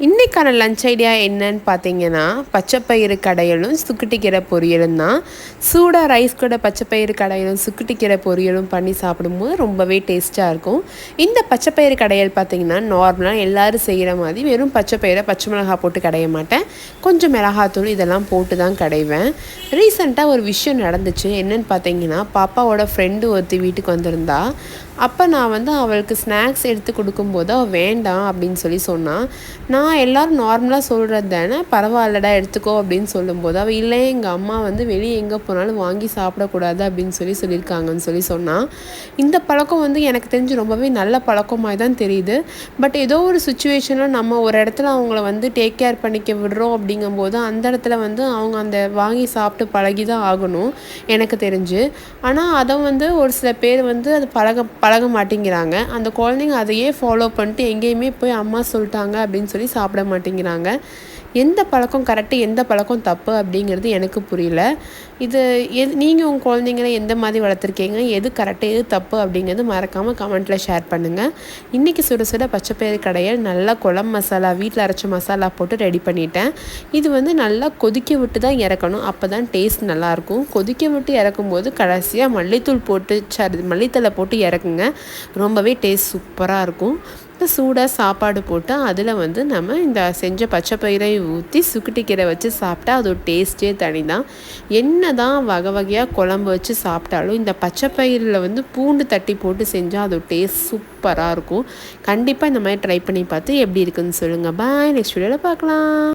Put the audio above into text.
இன்றைக்கான lunch idea என்னன்னு பார்த்தீங்கன்னா, பச்சைப்பயிறு கடையலும் சுக்குட்டிக்கீரை பொரியலும் தான். சூடாக ரைஸ் கூட பச்சைப்பயிறு கடையலும் சுக்குட்டிக்கீரை பொரியலும் பண்ணி சாப்பிடும்போது ரொம்பவே டேஸ்ட்டாக இருக்கும். இந்த பச்சைப்பயிறு கடையல் பார்த்தீங்கன்னா, நார்மலாக எல்லோரும் செய்கிற மாதிரி வெறும் பச்சைப்பயிரை பச்சை மிளகாய் போட்டு கடைய மாட்டேன். கொஞ்சம் மிளகாத்தூள் இதெல்லாம் போட்டு தான் கடைவேன். ரீசெண்டாக ஒரு விஷயம் நடந்துச்சு. என்னென்னு பார்த்தீங்கன்னா, பாப்பாவோட ஃப்ரெண்டு ஒருத்தி வீட்டுக்கு வந்திருந்தா. அப்போ நான் வந்து அவளுக்கு ஸ்நாக்ஸ் எடுத்து கொடுக்கும்போது அவள் வேண்டாம் அப்படின்னு சொல்லி சொன்னான். நான் எல்லோரும் நார்மலாக சொல்கிறது தானே, பரவாயில்லடா எடுத்துக்கோ அப்படின்னு சொல்லும்போது அவள் இல்லை, எங்கள் அம்மா வந்து வெளியே எங்கே போனாலும் வாங்கி சாப்பிடக்கூடாது அப்படின்னு சொல்லியிருக்காங்கன்னு சொன்னான். இந்த பழக்கம் வந்து எனக்கு தெரிஞ்சு ரொம்பவே நல்ல பழக்கமாக தான் தெரியுது. பட் ஏதோ ஒரு சுச்சுவேஷனில் நம்ம ஒரு இடத்துல அவங்கள வந்து டேக் கேர் பண்ணிக்க விடுறோம் அப்படிங்கும்போது அந்த இடத்துல வந்து அவங்க அந்த வாங்கி சாப்பிட்டு பழகி தான் ஆகணும் எனக்கு தெரிஞ்சு. ஆனால் அதை வந்து ஒரு சில பேர் வந்து அது பழக மாட்டேங்கிறாங்க. அந்த குழந்தைங்க அதையே ஃபாலோ பண்ணிட்டு எங்கேயுமே போய் அம்மா சொல்லிட்டாங்க அப்படின்னு சொல்லி சாப்பிட மாட்டேங்கிறாங்க. எந்த பழக்கம் கரெக்டு, எந்த பழக்கம் தப்பு அப்படிங்கிறது எனக்கு புரியல. நீங்கள் உங்கள் குழந்தைங்கள எந்த மாதிரி வளர்த்துருக்கீங்க, எது கரெக்டு எது தப்பு அப்படிங்கிறது மறக்காமல் கமெண்ட்டில் ஷேர் பண்ணுங்கள். இன்றைக்கி சுட சுட பச்சைப்பயிறு கடையல் நல்லா குழம்பு மசாலா வீட்டில் அரைச்ச மசாலா போட்டு ரெடி பண்ணிட்டேன். இது வந்து நல்லா கொதிக்க விட்டு தான் இறக்கணும், அப்போ தான் டேஸ்ட் நல்லாயிருக்கும். கொதிக்க விட்டு இறக்கும்போது கடைசியாக மல்லித்தலை போட்டு இறக்குங்க. ரொம்பவே டேஸ்ட் சூப்பராக இருக்கும். சூடாக சாப்பாடு போட்டு அதில் வந்து நம்ம இந்த செஞ்ச பச்சைப்பயிரை ஊற்றி சுக்குட்டிக்கீரை வச்சு சாப்பிட்டா அது ஒரு டேஸ்ட்டே தனி தான். என்ன தான் வகை வகையாக குழம்பு வச்சு சாப்பிட்டாலும் இந்த பச்சைப்பயிரில் வந்து பூண்டு தட்டி போட்டு செஞ்சால் அது ஒரு டேஸ்ட் சூப்பராக இருக்கும். கண்டிப்பாக இந்த மாதிரி ட்ரை பண்ணி பார்த்து எப்படி இருக்குதுன்னு சொல்லுங்கள். பாய், நெக்ஸ்ட் வீடியோவில் பார்க்கலாம்.